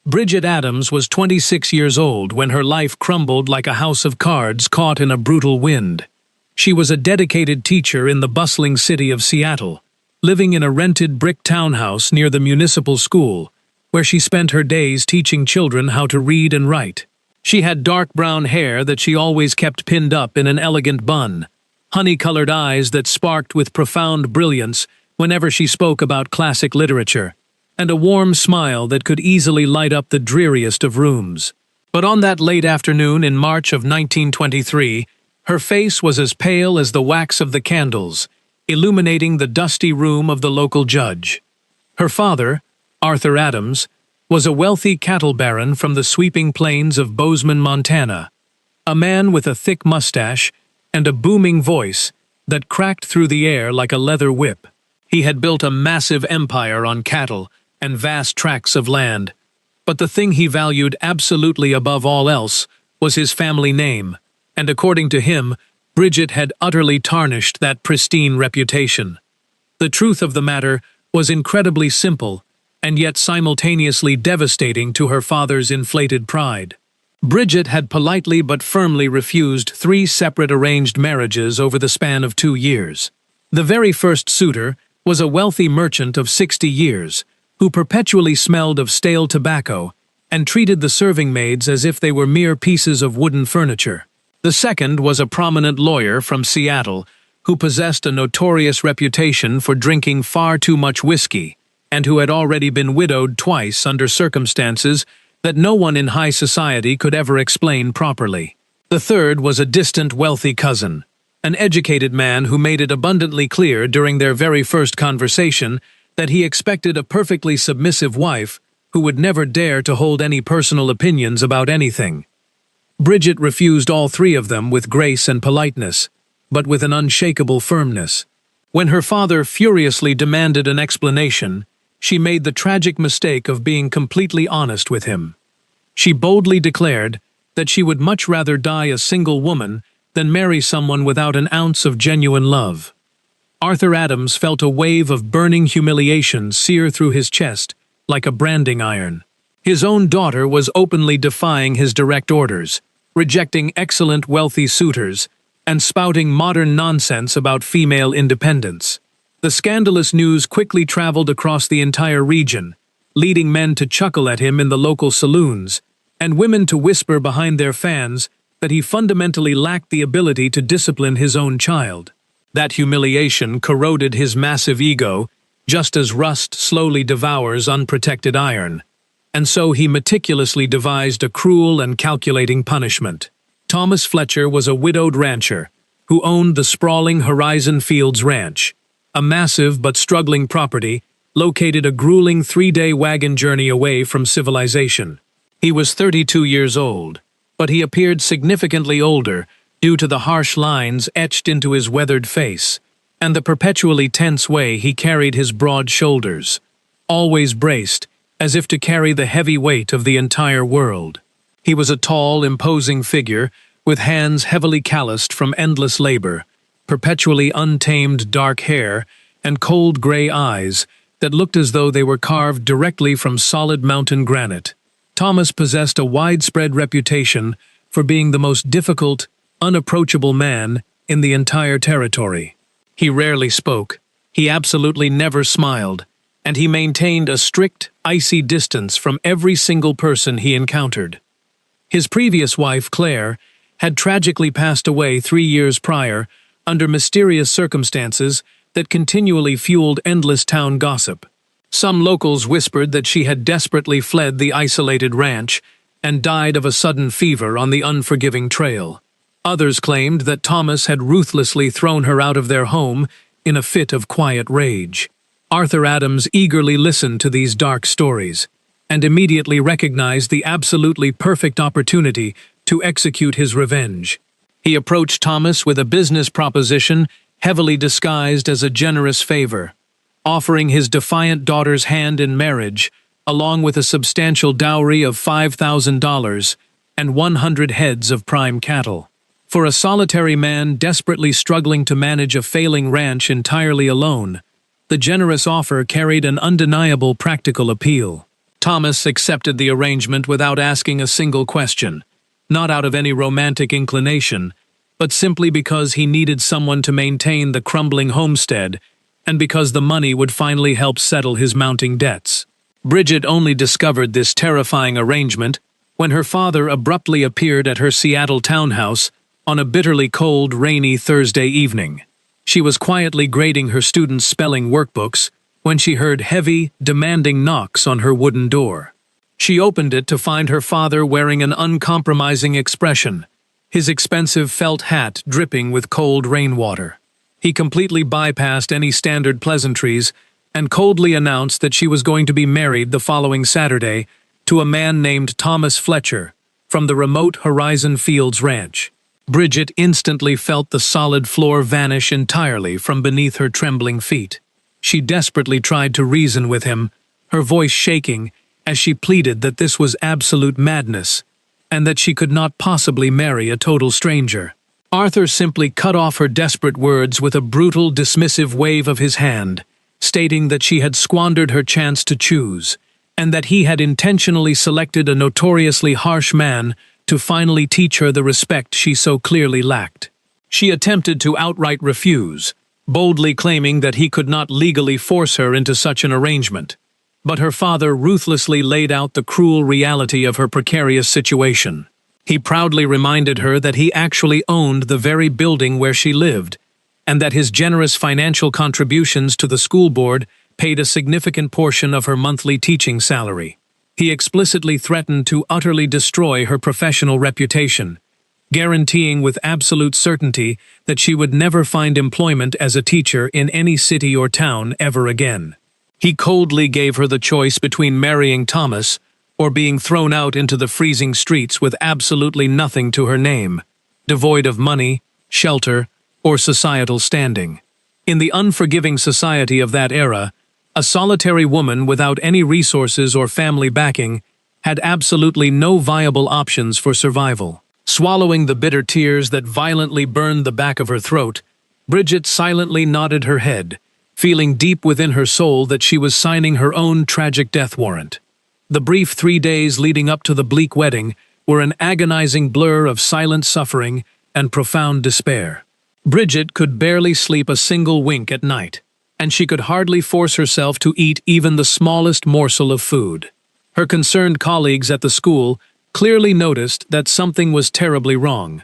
Bridget Adams was 26 years old when her life crumbled like a house of cards caught in a brutal wind. She was a dedicated teacher in the bustling city of Seattle, living in a rented brick townhouse near the municipal school, where she spent her days teaching children how to read and write. She had dark brown hair that she always kept pinned up in an elegant bun, honey-colored eyes that sparked with profound brilliance whenever she spoke about classic literature, and a warm smile that could easily light up the dreariest of rooms. But on that late afternoon in March of 1923, her face was as pale as the wax of the candles, illuminating the dusty room of the local judge. Her father, Arthur Adams, was a wealthy cattle baron from the sweeping plains of Bozeman, Montana, a man with a thick mustache and a booming voice that cracked through the air like a leather whip. He had built a massive empire on cattle and vast tracts of land, but the thing he valued absolutely above all else was his family name, and according to him, Bridget had utterly tarnished that pristine reputation. The truth of the matter was incredibly simple, and yet simultaneously devastating to her father's inflated pride. Bridget had politely but firmly refused 3 separate arranged marriages over the span of 2 years. The very first suitor was a wealthy merchant of 60 years, who perpetually smelled of stale tobacco and treated the serving maids as if they were mere pieces of wooden furniture. The second was a prominent lawyer from Seattle who possessed a notorious reputation for drinking far too much whiskey and who had already been widowed twice under circumstances that no one in high society could ever explain properly. The third was a distant wealthy cousin, an educated man who made it abundantly clear during their very first conversation that he expected a perfectly submissive wife who would never dare to hold any personal opinions about anything. Bridget refused all 3 of them with grace and politeness, but with an unshakable firmness. When her father furiously demanded an explanation, she made the tragic mistake of being completely honest with him. She boldly declared that she would much rather die a single woman than marry someone without an ounce of genuine love. Arthur Adams felt a wave of burning humiliation sear through his chest like a branding iron. His own daughter was openly defying his direct orders, rejecting excellent wealthy suitors, and spouting modern nonsense about female independence. The scandalous news quickly traveled across the entire region, leading men to chuckle at him in the local saloons, and women to whisper behind their fans that he fundamentally lacked the ability to discipline his own child. That humiliation corroded his massive ego, just as rust slowly devours unprotected iron. And so he meticulously devised a cruel and calculating punishment. Thomas Fletcher was a widowed rancher who owned the sprawling Horizon Fields Ranch, a massive but struggling property located a grueling 3-day wagon journey away from civilization. He was 32 years old, but he appeared significantly older due to the harsh lines etched into his weathered face and the perpetually tense way he carried his broad shoulders, always braced, as if to carry the heavy weight of the entire world. He was a tall, imposing figure with hands heavily calloused from endless labor, perpetually untamed dark hair, and cold gray eyes that looked as though they were carved directly from solid mountain granite. Thomas possessed a widespread reputation for being the most difficult, unapproachable man in the entire territory. He rarely spoke, he absolutely never smiled, and he maintained a strict, icy distance from every single person he encountered. His previous wife, Claire, had tragically passed away 3 years prior under mysterious circumstances that continually fueled endless town gossip. Some locals whispered that she had desperately fled the isolated ranch and died of a sudden fever on the unforgiving trail. Others claimed that Thomas had ruthlessly thrown her out of their home in a fit of quiet rage. Arthur Adams eagerly listened to these dark stories and immediately recognized the absolutely perfect opportunity to execute his revenge. He approached Thomas with a business proposition heavily disguised as a generous favor, offering his defiant daughter's hand in marriage, along with a substantial dowry of $5,000 and 100 heads of prime cattle. For a solitary man desperately struggling to manage a failing ranch entirely alone, the generous offer carried an undeniable practical appeal. Thomas accepted the arrangement without asking a single question, not out of any romantic inclination, but simply because he needed someone to maintain the crumbling homestead and because the money would finally help settle his mounting debts. Bridget only discovered this terrifying arrangement when her father abruptly appeared at her Seattle townhouse on a bitterly cold, rainy Thursday evening. She was quietly grading her students' spelling workbooks when she heard heavy, demanding knocks on her wooden door. She opened it to find her father wearing an uncompromising expression, his expensive felt hat dripping with cold rainwater. He completely bypassed any standard pleasantries and coldly announced that she was going to be married the following Saturday to a man named Thomas Fletcher from the remote Horizon Fields Ranch. Bridget instantly felt the solid floor vanish entirely from beneath her trembling feet. She desperately tried to reason with him, her voice shaking as she pleaded that this was absolute madness and that she could not possibly marry a total stranger. Arthur simply cut off her desperate words with a brutal, dismissive wave of his hand, stating that she had squandered her chance to choose, and that he had intentionally selected a notoriously harsh man to finally teach her the respect she so clearly lacked. She attempted to outright refuse, boldly claiming that he could not legally force her into such an arrangement. But her father ruthlessly laid out the cruel reality of her precarious situation. He proudly reminded her that he actually owned the very building where she lived, and that his generous financial contributions to the school board paid a significant portion of her monthly teaching salary. He explicitly threatened to utterly destroy her professional reputation, guaranteeing with absolute certainty that she would never find employment as a teacher in any city or town ever again. He coldly gave her the choice between marrying Thomas or being thrown out into the freezing streets with absolutely nothing to her name, devoid of money, shelter, or societal standing. In the unforgiving society of that era, a solitary woman without any resources or family backing had absolutely no viable options for survival. Swallowing the bitter tears that violently burned the back of her throat, Bridget silently nodded her head, feeling deep within her soul that she was signing her own tragic death warrant. The brief 3 days leading up to the bleak wedding were an agonizing blur of silent suffering and profound despair. Bridget could barely sleep a single wink at night, and she could hardly force herself to eat even the smallest morsel of food. Her concerned colleagues at the school clearly noticed that something was terribly wrong,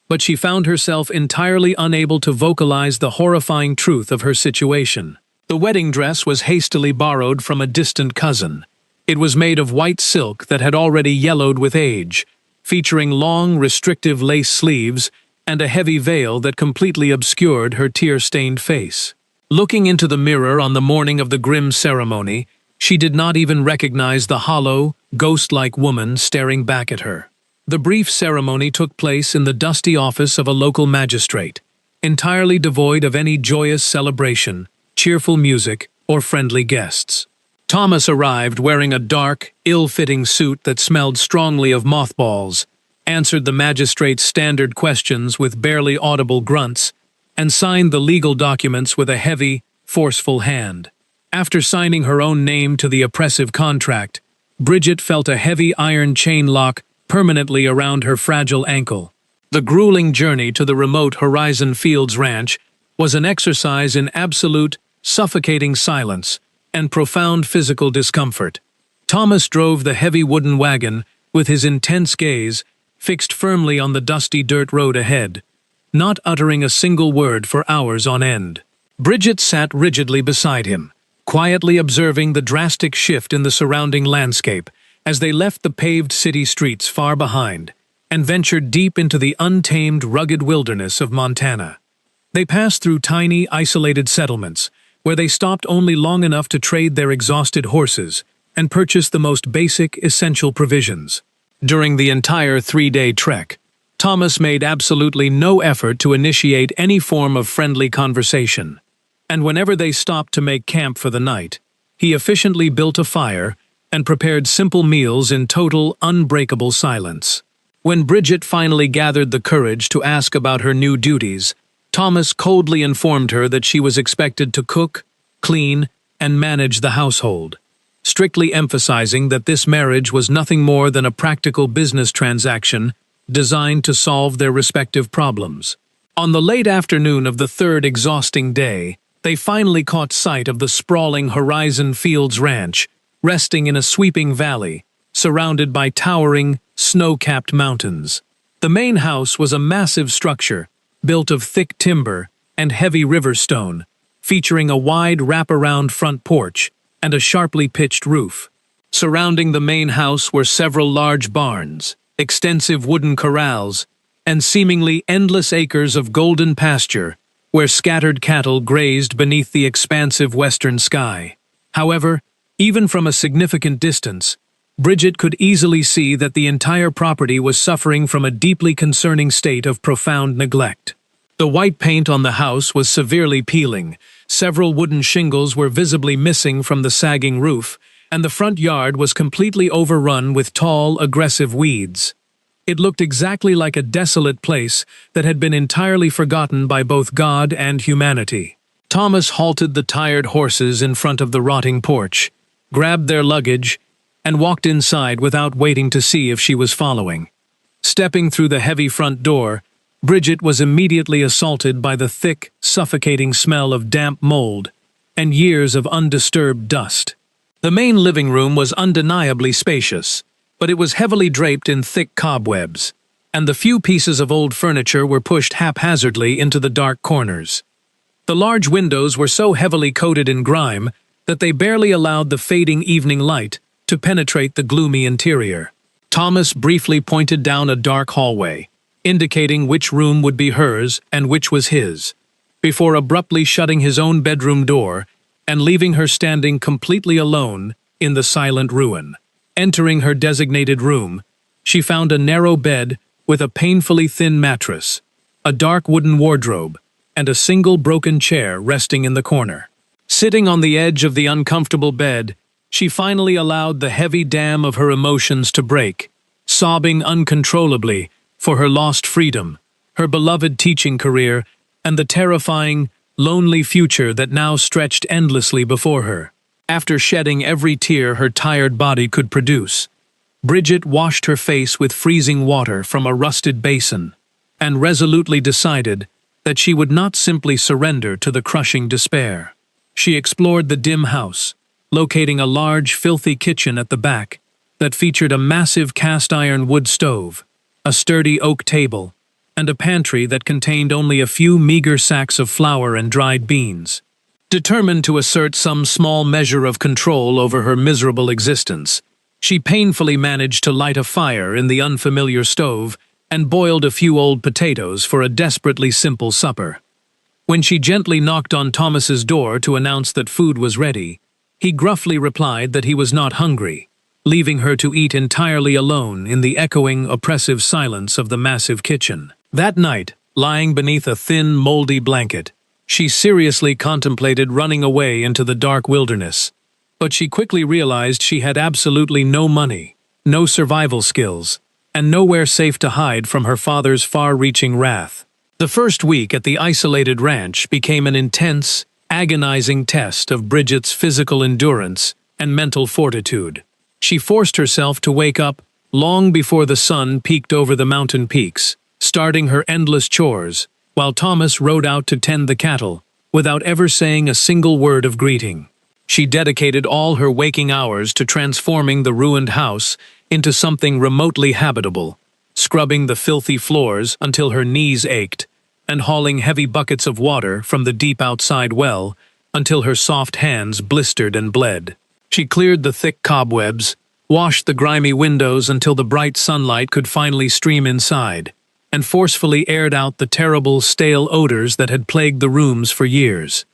but she found herself entirely unable to vocalize the horrifying truth of her situation. The wedding dress was hastily borrowed from a distant cousin. It was made of white silk that had already yellowed with age, featuring long, restrictive lace sleeves and a heavy veil that completely obscured her tear-stained face. Looking into the mirror on the morning of the grim ceremony, she did not even recognize the hollow, ghost-like woman staring back at her. The brief ceremony took place in the dusty office of a local magistrate, entirely devoid of any joyous celebration, cheerful music, or friendly guests. Thomas arrived wearing a dark, ill-fitting suit that smelled strongly of mothballs, answered the magistrate's standard questions with barely audible grunts, and signed the legal documents with a heavy, forceful hand. After signing her own name to the oppressive contract, Bridget felt a heavy iron chain lock permanently around her fragile ankle. The grueling journey to the remote Horizon Fields Ranch was an exercise in absolute, suffocating silence and profound physical discomfort. Thomas drove the heavy wooden wagon with his intense gaze fixed firmly on the dusty dirt road ahead, not uttering a single word for hours on end. Bridget sat rigidly beside him, quietly observing the drastic shift in the surrounding landscape as they left the paved city streets far behind and ventured deep into the untamed, rugged wilderness of Montana. They passed through tiny, isolated settlements, where they stopped only long enough to trade their exhausted horses and purchase the most basic, essential provisions. During the entire 3-day trek, Thomas made absolutely no effort to initiate any form of friendly conversation, and whenever they stopped to make camp for the night, he efficiently built a fire and prepared simple meals in total, unbreakable silence. When Bridget finally gathered the courage to ask about her new duties, Thomas coldly informed her that she was expected to cook, clean, and manage the household. strictly emphasizing that this marriage was nothing more than a practical business transaction designed to solve their respective problems. On the late afternoon of the third exhausting day, they finally caught sight of the sprawling Horizon Fields Ranch, resting in a sweeping valley, surrounded by towering, snow-capped mountains. The main house was a massive structure, built of thick timber and heavy river stone, featuring a wide wraparound front porch and a sharply pitched roof. Surrounding the main house were several large barns, extensive wooden corrals, and seemingly endless acres of golden pasture, where scattered cattle grazed beneath the expansive western sky. However, even from a significant distance, Bridget could easily see that the entire property was suffering from a deeply concerning state of profound neglect. The white paint on the house was severely peeling, several wooden shingles were visibly missing from the sagging roof, and the front yard was completely overrun with tall, aggressive weeds. It looked exactly like a desolate place that had been entirely forgotten by both God and humanity. Thomas halted the tired horses in front of the rotting porch, grabbed their luggage, and walked inside without waiting to see if she was following. Stepping through the heavy front door, Bridget was immediately assaulted by the thick, suffocating smell of damp mold and years of undisturbed dust. The main living room was undeniably spacious, but it was heavily draped in thick cobwebs, and the few pieces of old furniture were pushed haphazardly into the dark corners. The large windows were so heavily coated in grime that they barely allowed the fading evening light to penetrate the gloomy interior. Thomas briefly pointed down a dark hallway, indicating which room would be hers and which was his, before abruptly shutting his own bedroom door and leaving her standing completely alone in the silent ruin. Entering her designated room, she found a narrow bed with a painfully thin mattress, a dark wooden wardrobe, and a single broken chair resting in the corner. Sitting on the edge of the uncomfortable bed, she finally allowed the heavy dam of her emotions to break, sobbing uncontrollably for her lost freedom, her beloved teaching career, and the terrifying, lonely future that now stretched endlessly before her. After shedding every tear her tired body could produce, Bridget washed her face with freezing water from a rusted basin, and resolutely decided that she would not simply surrender to the crushing despair. She explored the dim house, locating a large, filthy kitchen at the back that featured a massive cast-iron wood stove, a sturdy oak table, and a pantry that contained only a few meager sacks of flour and dried beans. Determined to assert some small measure of control over her miserable existence, she painfully managed to light a fire in the unfamiliar stove and boiled a few old potatoes for a desperately simple supper. When she gently knocked on Thomas's door to announce that food was ready, he gruffly replied that he was not hungry, leaving her to eat entirely alone in the echoing, oppressive silence of the massive kitchen. That night, lying beneath a thin, moldy blanket, she seriously contemplated running away into the dark wilderness. But she quickly realized she had absolutely no money, no survival skills, and nowhere safe to hide from her father's far-reaching wrath. The first week at the isolated ranch became an intense, agonizing test of Bridget's physical endurance and mental fortitude. She forced herself to wake up long before the sun peeked over the mountain peaks, starting her endless chores, while Thomas rode out to tend the cattle, without ever saying a single word of greeting. She dedicated all her waking hours to transforming the ruined house into something remotely habitable, scrubbing the filthy floors until her knees ached, and hauling heavy buckets of water from the deep outside well until her soft hands blistered and bled. She cleared the thick cobwebs, washed the grimy windows until the bright sunlight could finally stream inside, and forcefully aired out the terrible, stale odors that had plagued the rooms for years.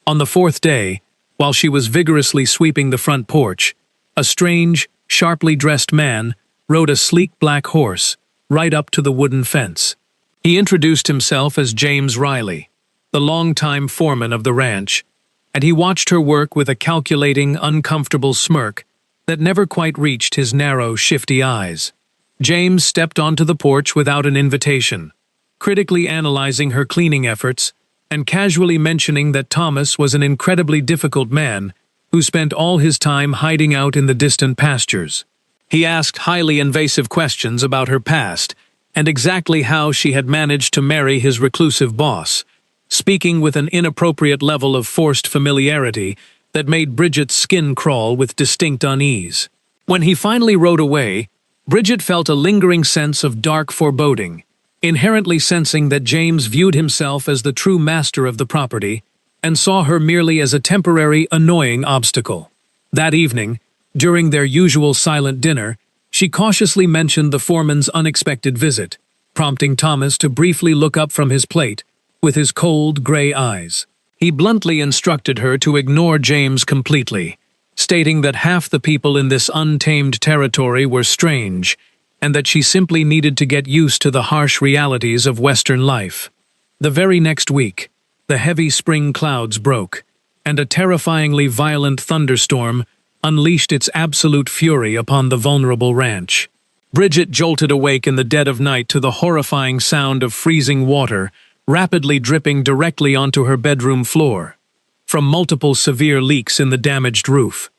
On the fourth day, while she was vigorously sweeping the front porch, a strange, sharply dressed man rode a sleek black horse right up to the wooden fence. He introduced himself as James Riley, the longtime foreman of the ranch, and he watched her work with a calculating, uncomfortable smirk that never quite reached his narrow, shifty eyes. James stepped onto the porch without an invitation, critically analyzing her cleaning efforts and casually mentioning that Thomas was an incredibly difficult man who spent all his time hiding out in the distant pastures. He asked highly invasive questions about her past and exactly how she had managed to marry his reclusive boss, speaking with an inappropriate level of forced familiarity that made Bridget's skin crawl with distinct unease. When he finally rode away, Bridget felt a lingering sense of dark foreboding, inherently sensing that James viewed himself as the true master of the property and saw her merely as a temporary, annoying obstacle. That evening, during their usual silent dinner, she cautiously mentioned the foreman's unexpected visit, prompting Thomas to briefly look up from his plate with his cold, gray eyes. He bluntly instructed her to ignore James completely, stating that half the people in this untamed territory were strange, and that she simply needed to get used to the harsh realities of Western life. The very next week, the heavy spring clouds broke, and a terrifyingly violent thunderstorm unleashed its absolute fury upon the vulnerable ranch. Bridget jolted awake in the dead of night to the horrifying sound of freezing water rapidly dripping directly onto her bedroom floor from multiple severe leaks in the damaged roof.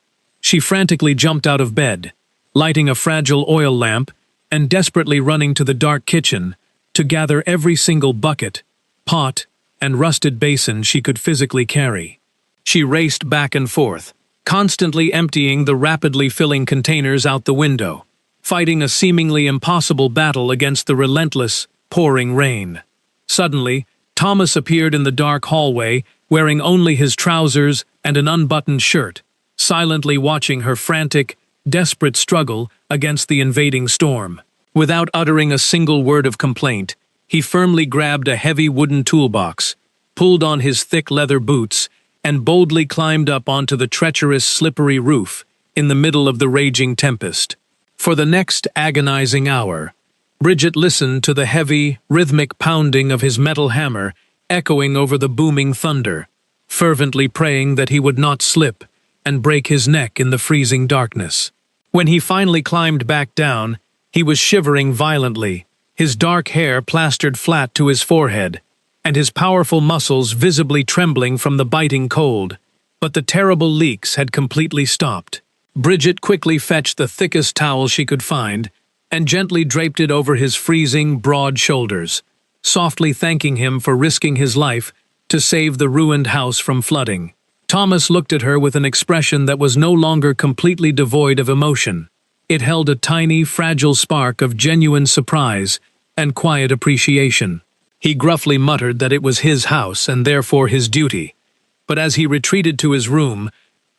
She frantically jumped out of bed, lighting a fragile oil lamp and desperately running to the dark kitchen to gather every single bucket, pot, and rusted basin she could physically carry. She raced back and forth, constantly emptying the rapidly filling containers out the window, fighting a seemingly impossible battle against the relentless, pouring rain. Suddenly, Thomas appeared in the dark hallway, wearing only his trousers and an unbuttoned shirt, silently watching her frantic, desperate struggle against the invading storm. Without uttering a single word of complaint, he firmly grabbed a heavy wooden toolbox, pulled on his thick leather boots, and boldly climbed up onto the treacherous, slippery roof in the middle of the raging tempest. For the next agonizing hour, Bridget listened to the heavy, rhythmic pounding of his metal hammer echoing over the booming thunder, fervently praying that he would not slip and break his neck in the freezing darkness. When he finally climbed back down, he was shivering violently, his dark hair plastered flat to his forehead, and his powerful muscles visibly trembling from the biting cold. But the terrible leaks had completely stopped. Bridget quickly fetched the thickest towel she could find and gently draped it over his freezing, broad shoulders, softly thanking him for risking his life to save the ruined house from flooding. Thomas looked at her with an expression that was no longer completely devoid of emotion. It held a tiny, fragile spark of genuine surprise and quiet appreciation. He gruffly muttered that it was his house and therefore his duty. But as he retreated to his room,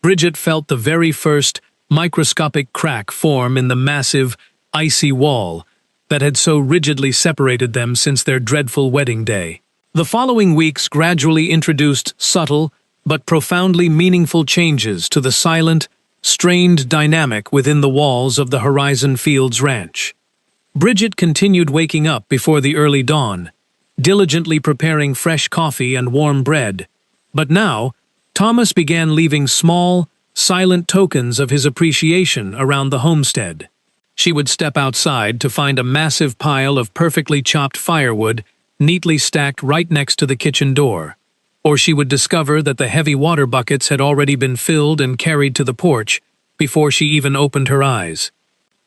Bridget felt the very first microscopic crack form in the massive, icy wall that had so rigidly separated them since their dreadful wedding day. The following weeks gradually introduced subtle but profoundly meaningful changes to the silent, strained dynamic within the walls of the Horizon Fields Ranch. Bridget continued waking up before the early dawn, diligently preparing fresh coffee and warm bread. But now, Thomas began leaving small, silent tokens of his appreciation around the homestead. She would step outside to find a massive pile of perfectly chopped firewood neatly stacked right next to the kitchen door, or she would discover that the heavy water buckets had already been filled and carried to the porch before she even opened her eyes.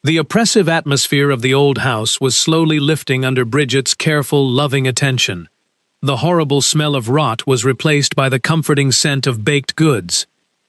The oppressive atmosphere of the old house was slowly lifting under Bridget's careful, loving attention. The horrible smell of rot was replaced by the comforting scent of baked goods,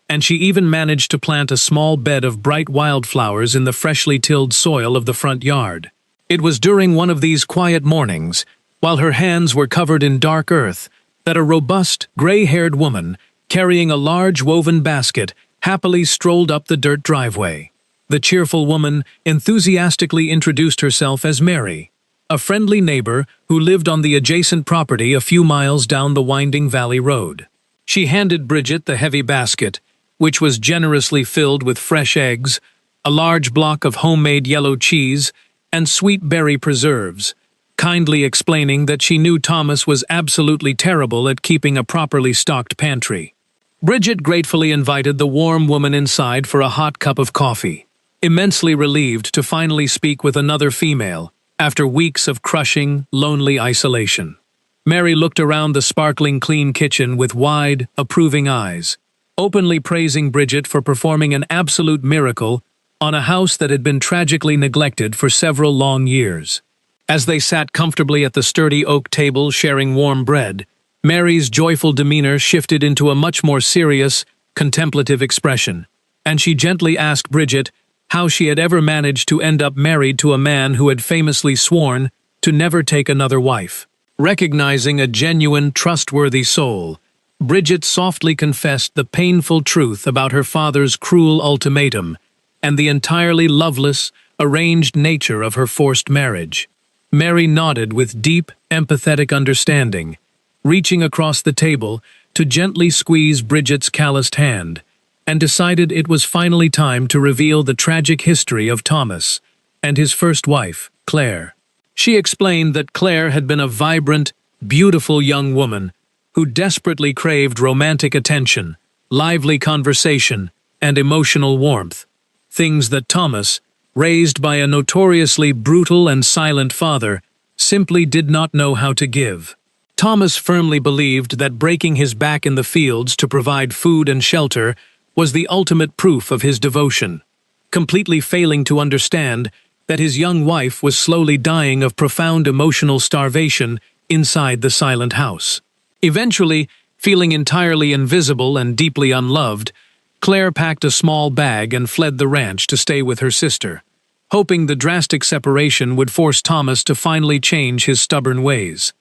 and she even managed to plant a small bed of bright wildflowers in the freshly tilled soil of the front yard. It was during one of these quiet mornings, while her hands were covered in dark earth, that a robust, gray-haired woman, carrying a large woven basket, happily strolled up the dirt driveway. The cheerful woman enthusiastically introduced herself as Mary, a friendly neighbor who lived on the adjacent property a few miles down the winding valley road. She handed Bridget the heavy basket, which was generously filled with fresh eggs, a large block of homemade yellow cheese, and sweet berry preserves, kindly explaining that she knew Thomas was absolutely terrible at keeping a properly stocked pantry. Bridget gratefully invited the warm woman inside for a hot cup of coffee, immensely relieved to finally speak with another female after weeks of crushing, lonely isolation. Mary looked around the sparkling clean kitchen with wide, approving eyes, openly praising Bridget for performing an absolute miracle on a house that had been tragically neglected for several long years. As they sat comfortably at the sturdy oak table sharing warm bread, Mary's joyful demeanor shifted into a much more serious, contemplative expression, and she gently asked Bridget how she had ever managed to end up married to a man who had famously sworn to never take another wife. Recognizing a genuine, trustworthy soul, Bridget softly confessed the painful truth about her father's cruel ultimatum and the entirely loveless, arranged nature of her forced marriage. Mary nodded with deep, empathetic understanding, reaching across the table to gently squeeze Bridget's calloused hand, and decided it was finally time to reveal the tragic history of Thomas and his first wife, Claire. She explained that Claire had been a vibrant, beautiful young woman who desperately craved romantic attention, lively conversation, and emotional warmth, things that Thomas, raised by a notoriously brutal and silent father, simply did not know how to give. Thomas firmly believed that breaking his back in the fields to provide food and shelter was the ultimate proof of his devotion, completely failing to understand that his young wife was slowly dying of profound emotional starvation inside the silent house. Eventually, feeling entirely invisible and deeply unloved, Claire packed a small bag and fled the ranch to stay with her sister, hoping the drastic separation would force Thomas to finally change his stubborn ways.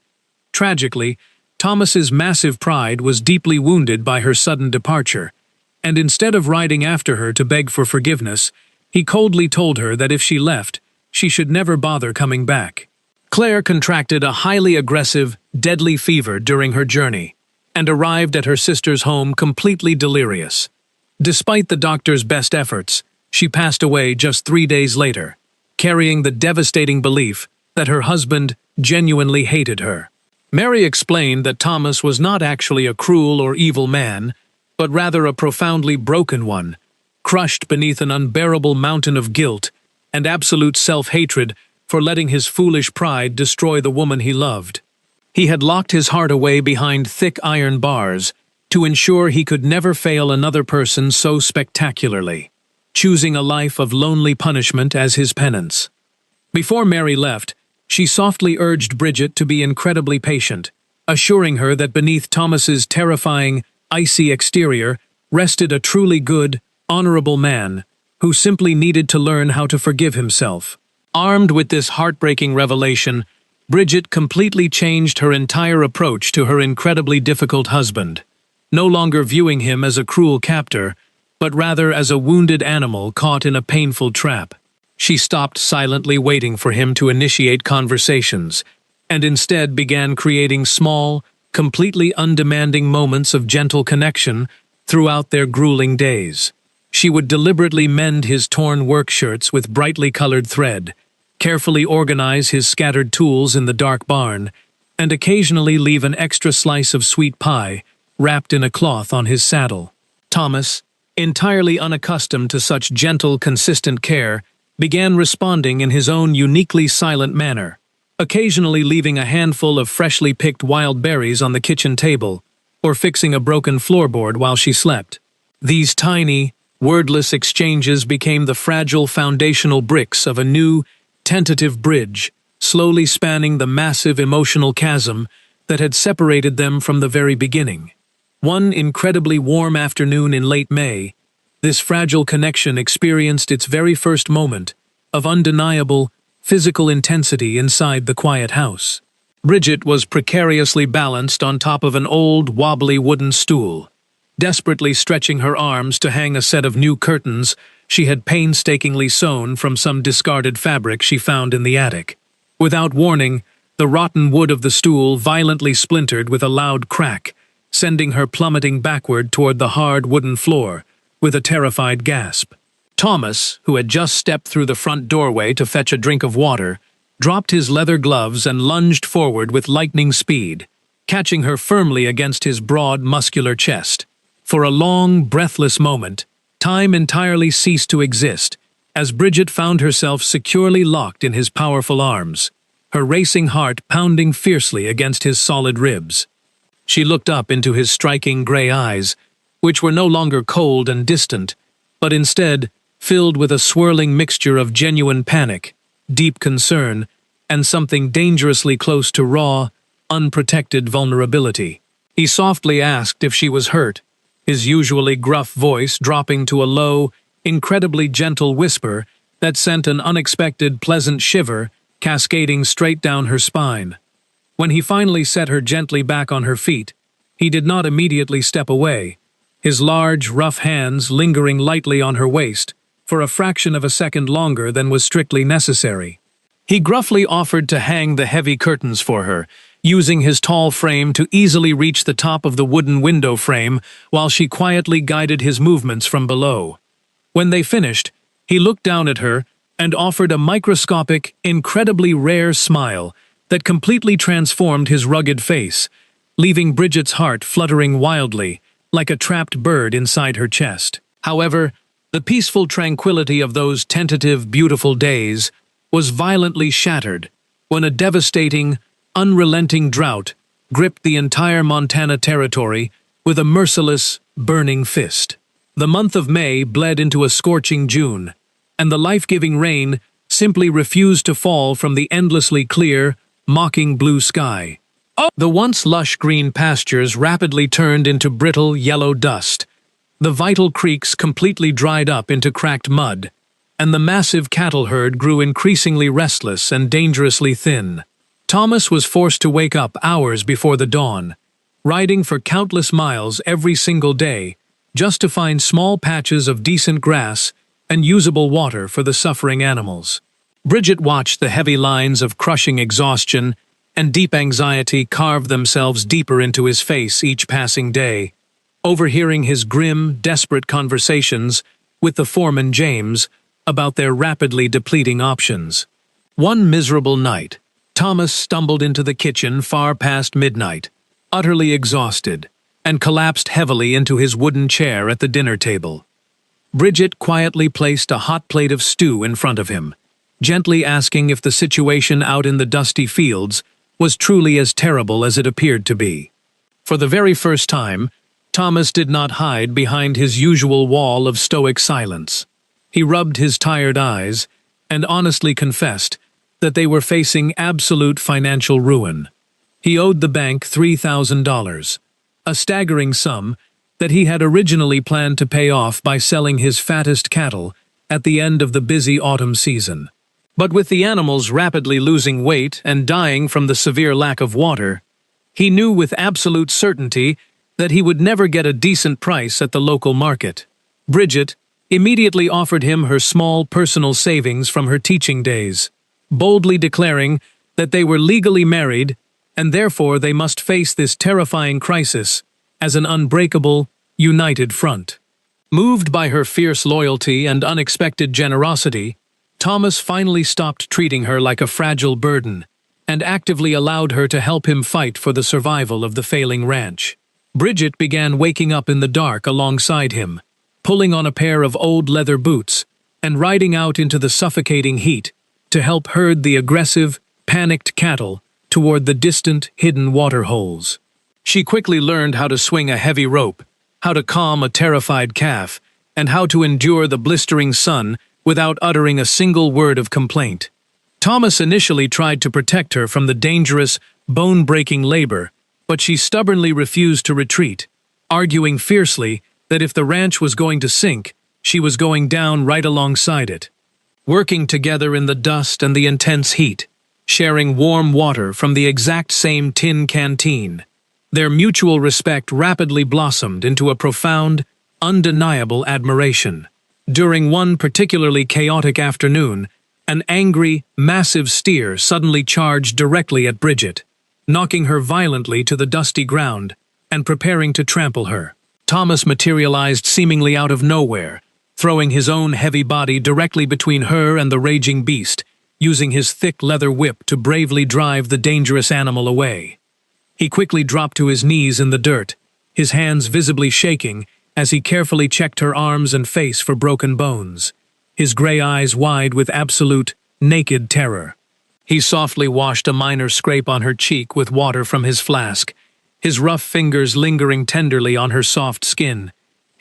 Tragically, Thomas's massive pride was deeply wounded by her sudden departure, and instead of riding after her to beg for forgiveness, he coldly told her that if she left, she should never bother coming back. Claire contracted a highly aggressive, deadly fever during her journey, and arrived at her sister's home completely delirious. Despite the doctor's best efforts, she passed away just 3 days later, carrying the devastating belief that her husband genuinely hated her. Mary explained that Thomas was not actually a cruel or evil man, but rather a profoundly broken one, crushed beneath an unbearable mountain of guilt and absolute self-hatred for letting his foolish pride destroy the woman he loved. He had locked his heart away behind thick iron bars to ensure he could never fail another person so spectacularly, choosing a life of lonely punishment as his penance. Before Mary left, she softly urged Bridget to be incredibly patient, assuring her that beneath Thomas's terrifying, icy exterior rested a truly good, honorable man who simply needed to learn how to forgive himself. Armed with this heartbreaking revelation, Bridget completely changed her entire approach to her incredibly difficult husband, no longer viewing him as a cruel captor, but rather as a wounded animal caught in a painful trap. She stopped silently waiting for him to initiate conversations, and instead began creating small, completely undemanding moments of gentle connection throughout their grueling days. She would deliberately mend his torn work shirts with brightly colored thread, carefully organize his scattered tools in the dark barn, and occasionally leave an extra slice of sweet pie wrapped in a cloth on his saddle. Thomas, entirely unaccustomed to such gentle, consistent care, began responding in his own uniquely silent manner, occasionally leaving a handful of freshly picked wild berries on the kitchen table, or fixing a broken floorboard while she slept. These tiny, wordless exchanges became the fragile foundational bricks of a new, tentative bridge, slowly spanning the massive emotional chasm that had separated them from the very beginning. One incredibly warm afternoon in late May, this fragile connection experienced its very first moment of undeniable, physical intensity inside the quiet house. Bridget was precariously balanced on top of an old, wobbly wooden stool. Desperately stretching her arms to hang a set of new curtains she had painstakingly sewn from some discarded fabric she found in the attic. Without warning, the rotten wood of the stool violently splintered with a loud crack, sending her plummeting backward toward the hard wooden floor, with a terrified gasp. Thomas, who had just stepped through the front doorway to fetch a drink of water, dropped his leather gloves and lunged forward with lightning speed, catching her firmly against his broad, muscular chest. For a long, breathless moment, time entirely ceased to exist, as Bridget found herself securely locked in his powerful arms, her racing heart pounding fiercely against his solid ribs. She looked up into his striking gray eyes, which were no longer cold and distant, but instead filled with a swirling mixture of genuine panic, deep concern, and something dangerously close to raw, unprotected vulnerability. He softly asked if she was hurt, his usually gruff voice dropping to a low, incredibly gentle whisper that sent an unexpected pleasant shiver cascading straight down her spine. When he finally set her gently back on her feet, he did not immediately step away, his large, rough hands lingering lightly on her waist for a fraction of a second longer than was strictly necessary. He gruffly offered to hang the heavy curtains for her, using his tall frame to easily reach the top of the wooden window frame while she quietly guided his movements from below. When they finished, he looked down at her and offered a microscopic, incredibly rare smile that completely transformed his rugged face, leaving Bridget's heart fluttering wildly, like a trapped bird inside her chest. However, the peaceful tranquility of those tentative, beautiful days was violently shattered when a devastating, unrelenting drought gripped the entire Montana territory with a merciless, burning fist. The month of May bled into a scorching June, and the life-giving rain simply refused to fall from the endlessly clear, mocking blue sky. The once lush green pastures rapidly turned into brittle yellow dust, the vital creeks completely dried up into cracked mud, and the massive cattle herd grew increasingly restless and dangerously thin. Thomas was forced to wake up hours before the dawn, riding for countless miles every single day, just to find small patches of decent grass and usable water for the suffering animals. Bridget watched the heavy lines of crushing exhaustion and deep anxiety carve themselves deeper into his face each passing day, overhearing his grim, desperate conversations with the foreman James about their rapidly depleting options. One miserable night, Thomas stumbled into the kitchen far past midnight, utterly exhausted, and collapsed heavily into his wooden chair at the dinner table. Bridget quietly placed a hot plate of stew in front of him, gently asking if the situation out in the dusty fields was truly as terrible as it appeared to be. For the very first time, Thomas did not hide behind his usual wall of stoic silence. He rubbed his tired eyes and honestly confessed that they were facing absolute financial ruin. He owed the bank $3,000, a staggering sum that he had originally planned to pay off by selling his fattest cattle at the end of the busy autumn season. But with the animals rapidly losing weight and dying from the severe lack of water, he knew with absolute certainty that he would never get a decent price at the local market. Bridget immediately offered him her small personal savings from her teaching days, boldly declaring that they were legally married and therefore they must face this terrifying crisis as an unbreakable, united front. Moved by her fierce loyalty and unexpected generosity, Thomas finally stopped treating her like a fragile burden and actively allowed her to help him fight for the survival of the failing ranch. Bridget began waking up in the dark alongside him, pulling on a pair of old leather boots and riding out into the suffocating heat to help herd the aggressive, panicked cattle toward the distant, hidden water holes. She quickly learned how to swing a heavy rope, how to calm a terrified calf, and how to endure the blistering sun without uttering a single word of complaint. Thomas initially tried to protect her from the dangerous, bone-breaking labor, but she stubbornly refused to retreat, arguing fiercely that if the ranch was going to sink, she was going down right alongside it. Working together in the dust and the intense heat, sharing warm water from the exact same tin canteen, their mutual respect rapidly blossomed into a profound, undeniable admiration. During one particularly chaotic afternoon, an angry, massive steer suddenly charged directly at Bridget, knocking her violently to the dusty ground and preparing to trample her. Thomas materialized seemingly out of nowhere, throwing his own heavy body directly between her and the raging beast, using his thick leather whip to bravely drive the dangerous animal away. He quickly dropped to his knees in the dirt, his hands visibly shaking as he carefully checked her arms and face for broken bones, his gray eyes wide with absolute, naked terror. He softly washed a minor scrape on her cheek with water from his flask, his rough fingers lingering tenderly on her soft skin,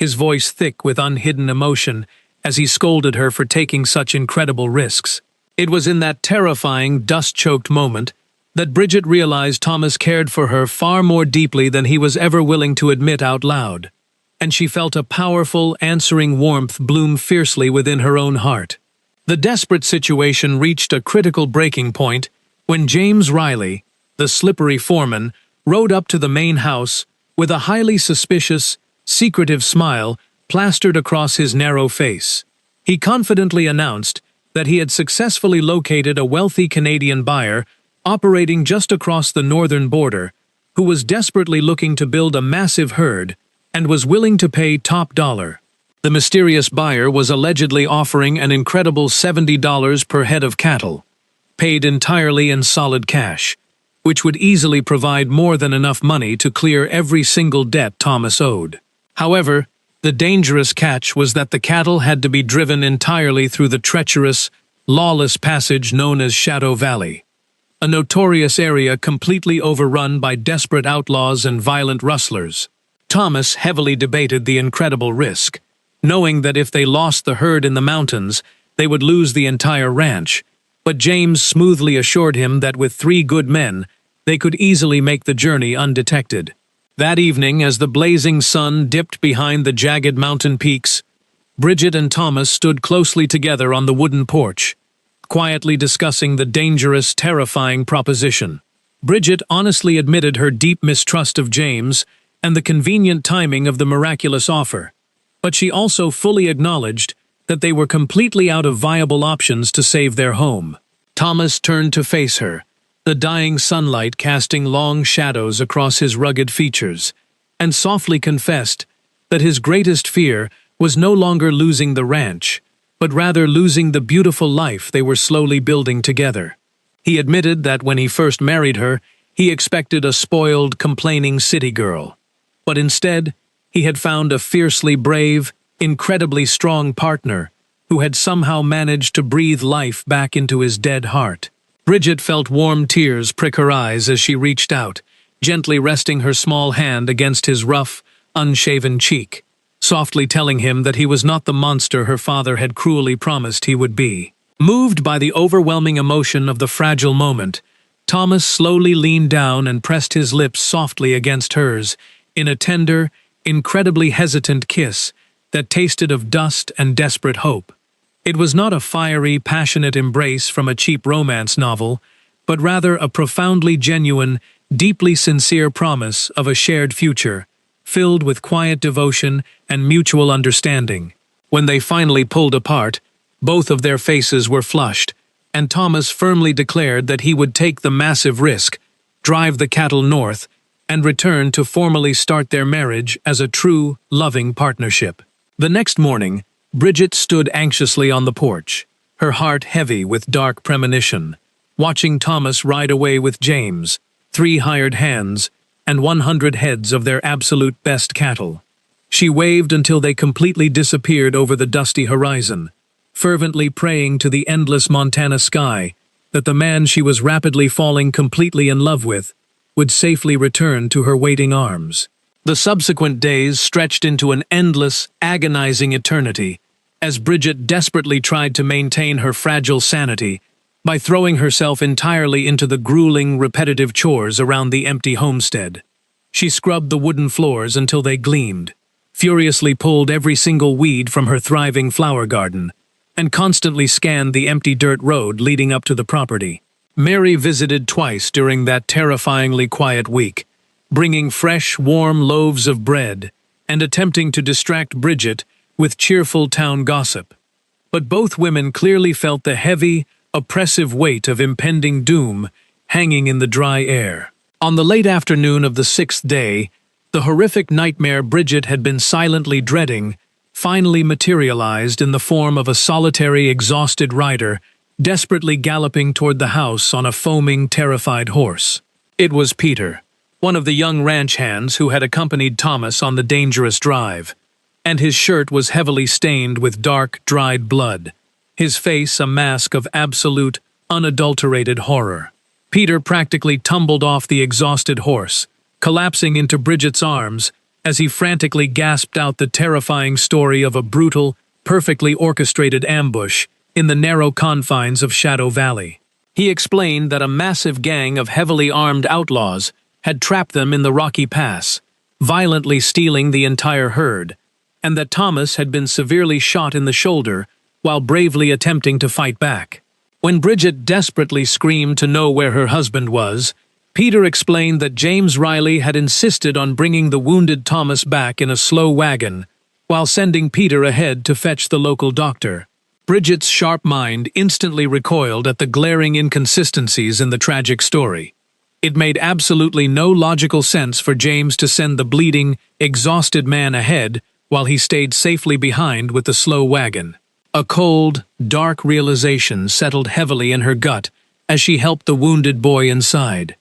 his voice thick with unhidden emotion as he scolded her for taking such incredible risks. It was in that terrifying, dust-choked moment that Bridget realized Thomas cared for her far more deeply than he was ever willing to admit out loud, and she felt a powerful, answering warmth bloom fiercely within her own heart. The desperate situation reached a critical breaking point when James Riley, the slippery foreman, rode up to the main house with a highly suspicious, secretive smile plastered across his narrow face. He confidently announced that he had successfully located a wealthy Canadian buyer operating just across the northern border, who was desperately looking to build a massive herd and was willing to pay top dollar. The mysterious buyer was allegedly offering an incredible $70 per head of cattle, paid entirely in solid cash, which would easily provide more than enough money to clear every single debt Thomas owed. However, the dangerous catch was that the cattle had to be driven entirely through the treacherous, lawless passage known as Shadow Valley, a notorious area completely overrun by desperate outlaws and violent rustlers. Thomas heavily debated the incredible risk, knowing that if they lost the herd in the mountains, they would lose the entire ranch, but James smoothly assured him that with 3 good men, they could easily make the journey undetected. That evening, as the blazing sun dipped behind the jagged mountain peaks, Bridget and Thomas stood closely together on the wooden porch, quietly discussing the dangerous, terrifying proposition. Bridget honestly admitted her deep mistrust of James and the convenient timing of the miraculous offer, but she also fully acknowledged that they were completely out of viable options to save their home. Thomas turned to face her, the dying sunlight casting long shadows across his rugged features, and softly confessed that his greatest fear was no longer losing the ranch, but rather losing the beautiful life they were slowly building together. He admitted that when he first married her, he expected a spoiled, complaining city girl, but instead, he had found a fiercely brave, incredibly strong partner who had somehow managed to breathe life back into his dead heart. Bridget felt warm tears prick her eyes as she reached out, gently resting her small hand against his rough, unshaven cheek, softly telling him that he was not the monster her father had cruelly promised he would be. Moved by the overwhelming emotion of the fragile moment, Thomas slowly leaned down and pressed his lips softly against hers in a tender, incredibly hesitant kiss that tasted of dust and desperate hope. It was not a fiery, passionate embrace from a cheap romance novel, but rather a profoundly genuine, deeply sincere promise of a shared future, filled with quiet devotion and mutual understanding. When they finally pulled apart, both of their faces were flushed, and Thomas firmly declared that he would take the massive risk, drive the cattle north, and return to formally start their marriage as a true, loving partnership. The next morning, Bridget stood anxiously on the porch, her heart heavy with dark premonition, watching Thomas ride away with James, 3 hired hands, and 100 heads of their absolute best cattle. She waved until they completely disappeared over the dusty horizon, fervently praying to the endless Montana sky that the man she was rapidly falling completely in love with would safely return to her waiting arms. The subsequent days stretched into an endless, agonizing eternity, as Bridget desperately tried to maintain her fragile sanity by throwing herself entirely into the grueling, repetitive chores around the empty homestead. She scrubbed the wooden floors until they gleamed, furiously pulled every single weed from her thriving flower garden, and constantly scanned the empty dirt road leading up to the property. Mary visited twice during that terrifyingly quiet week, bringing fresh, warm loaves of bread and attempting to distract Bridget with cheerful town gossip. But both women clearly felt the heavy, oppressive weight of impending doom hanging in the dry air. On the late afternoon of the 6th day, the horrific nightmare Bridget had been silently dreading finally materialized in the form of a solitary, exhausted rider desperately galloping toward the house on a foaming, terrified horse. It was Peter, one of the young ranch hands who had accompanied Thomas on the dangerous drive, and his shirt was heavily stained with dark, dried blood, his face a mask of absolute, unadulterated horror. Peter practically tumbled off the exhausted horse, collapsing into Bridget's arms as he frantically gasped out the terrifying story of a brutal, perfectly orchestrated ambush in the narrow confines of Shadow Valley. He explained that a massive gang of heavily armed outlaws had trapped them in the Rocky Pass, violently stealing the entire herd, and that Thomas had been severely shot in the shoulder while bravely attempting to fight back. When Bridget desperately screamed to know where her husband was, Peter explained that James Riley had insisted on bringing the wounded Thomas back in a slow wagon, while sending Peter ahead to fetch the local doctor. Bridget's sharp mind instantly recoiled at the glaring inconsistencies in the tragic story. It made absolutely no logical sense for James to send the bleeding, exhausted man ahead while he stayed safely behind with the slow wagon. A cold, dark realization settled heavily in her gut as she helped the wounded boy inside,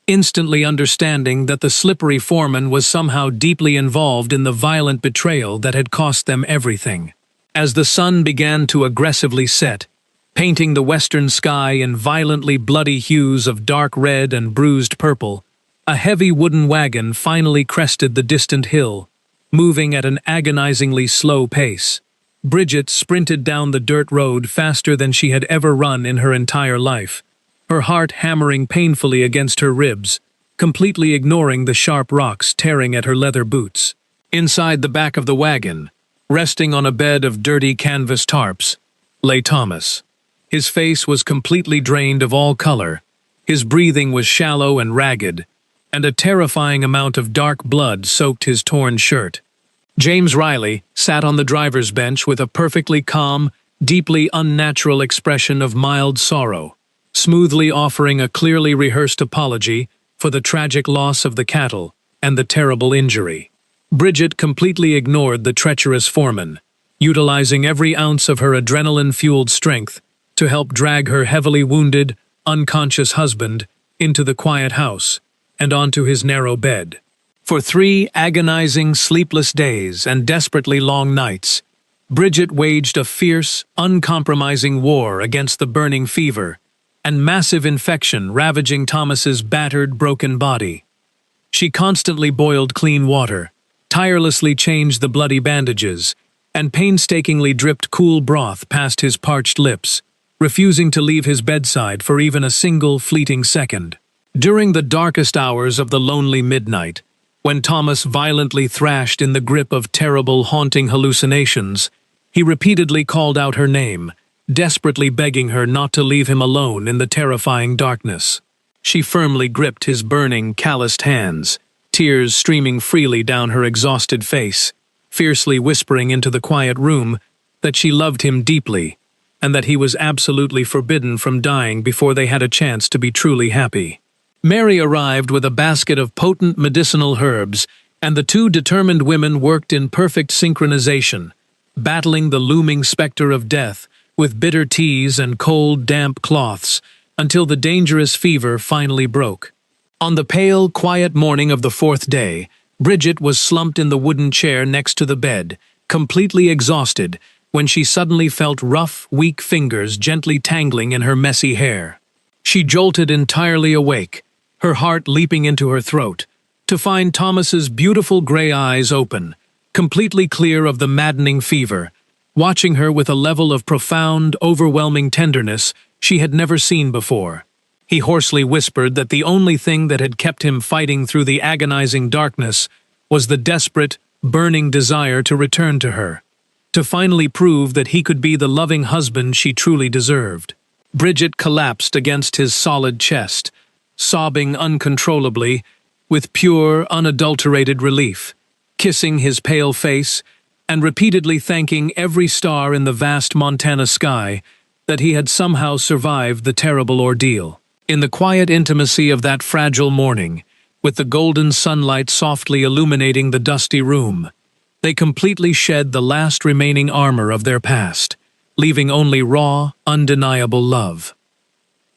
instantly understanding that the slippery foreman was somehow deeply involved in the violent betrayal that had cost them everything. As the sun began to aggressively set, painting the western sky in violently bloody hues of dark red and bruised purple, a heavy wooden wagon finally crested the distant hill, moving at an agonizingly slow pace. Bridget sprinted down the dirt road faster than she had ever run in her entire life, her heart hammering painfully against her ribs, completely ignoring the sharp rocks tearing at her leather boots. Inside the back of the wagon, resting on a bed of dirty canvas tarps, lay Thomas. His face was completely drained of all color, his breathing was shallow and ragged, and a terrifying amount of dark blood soaked his torn shirt. James Riley sat on the driver's bench with a perfectly calm, deeply unnatural expression of mild sorrow, smoothly offering a clearly rehearsed apology for the tragic loss of the cattle and the terrible injury. Bridget completely ignored the treacherous foreman, utilizing every ounce of her adrenaline-fueled strength to help drag her heavily wounded, unconscious husband into the quiet house and onto his narrow bed. For 3 agonizing, sleepless days and desperately long nights, Bridget waged a fierce, uncompromising war against the burning fever and massive infection ravaging Thomas's battered, broken body. She constantly boiled clean water, tirelessly changed the bloody bandages, and painstakingly dripped cool broth past his parched lips, refusing to leave his bedside for even a single fleeting second. During the darkest hours of the lonely midnight, when Thomas violently thrashed in the grip of terrible, haunting hallucinations, he repeatedly called out her name, desperately begging her not to leave him alone in the terrifying darkness. She firmly gripped his burning, calloused hands, tears streaming freely down her exhausted face, fiercely whispering into the quiet room that she loved him deeply, and that he was absolutely forbidden from dying before they had a chance to be truly happy. Mary arrived with a basket of potent medicinal herbs, and the 2 determined women worked in perfect synchronization, battling the looming specter of death with bitter teas and cold, damp cloths, until the dangerous fever finally broke. On the pale, quiet morning of the 4th day, Bridget was slumped in the wooden chair next to the bed, completely exhausted, when she suddenly felt rough, weak fingers gently tangling in her messy hair. She jolted entirely awake, her heart leaping into her throat, to find Thomas's beautiful gray eyes open, completely clear of the maddening fever, watching her with a level of profound, overwhelming tenderness she had never seen before. He hoarsely whispered that the only thing that had kept him fighting through the agonizing darkness was the desperate, burning desire to return to her, to finally prove that he could be the loving husband she truly deserved. Bridget collapsed against his solid chest, sobbing uncontrollably, with pure, unadulterated relief, kissing his pale face, and repeatedly thanking every star in the vast Montana sky that he had somehow survived the terrible ordeal. In the quiet intimacy of that fragile morning, with the golden sunlight softly illuminating the dusty room, they completely shed the last remaining armor of their past, leaving only raw, undeniable love.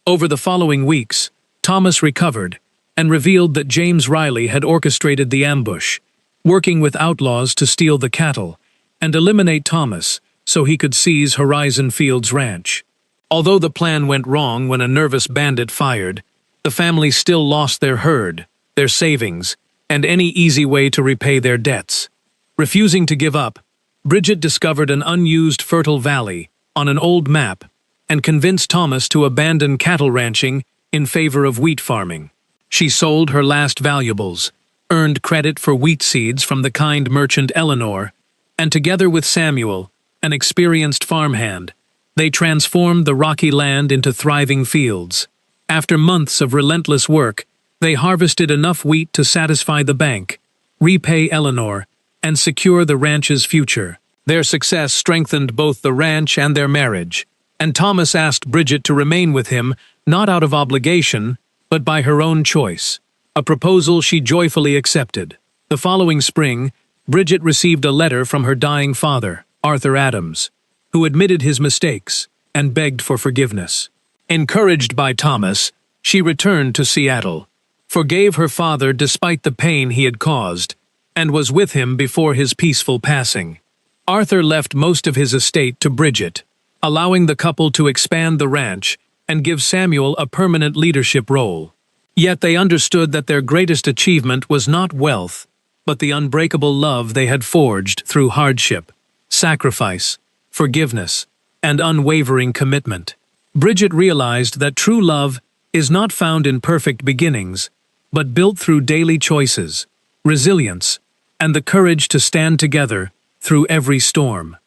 Over the following weeks, Thomas recovered and revealed that James Riley had orchestrated the ambush, working with outlaws to steal the cattle and eliminate Thomas so he could seize Horizon Fields Ranch. Although the plan went wrong when a nervous bandit fired, the family still lost their herd, their savings, and any easy way to repay their debts. Refusing to give up, Bridget discovered an unused fertile valley on an old map and convinced Thomas to abandon cattle ranching in favor of wheat farming. She sold her last valuables, earned credit for wheat seeds from the kind merchant Eleanor, and together with Samuel, an experienced farmhand, they transformed the rocky land into thriving fields. After months of relentless work, they harvested enough wheat to satisfy the bank, repay Eleanor, and secure the ranch's future. Their success strengthened both the ranch and their marriage, and Thomas asked Bridget to remain with him, not out of obligation, but by her own choice, a proposal she joyfully accepted. The following spring, Bridget received a letter from her dying father, Arthur Adams, who admitted his mistakes and begged for forgiveness. Encouraged by Thomas, she returned to Seattle, forgave her father despite the pain he had caused, and was with him before his peaceful passing. Arthur left most of his estate to Bridget, allowing the couple to expand the ranch and give Samuel a permanent leadership role. Yet they understood that their greatest achievement was not wealth, but the unbreakable love they had forged through hardship, sacrifice, forgiveness, and unwavering commitment. Bridget realized that true love is not found in perfect beginnings, but built through daily choices, resilience, and the courage to stand together through every storm.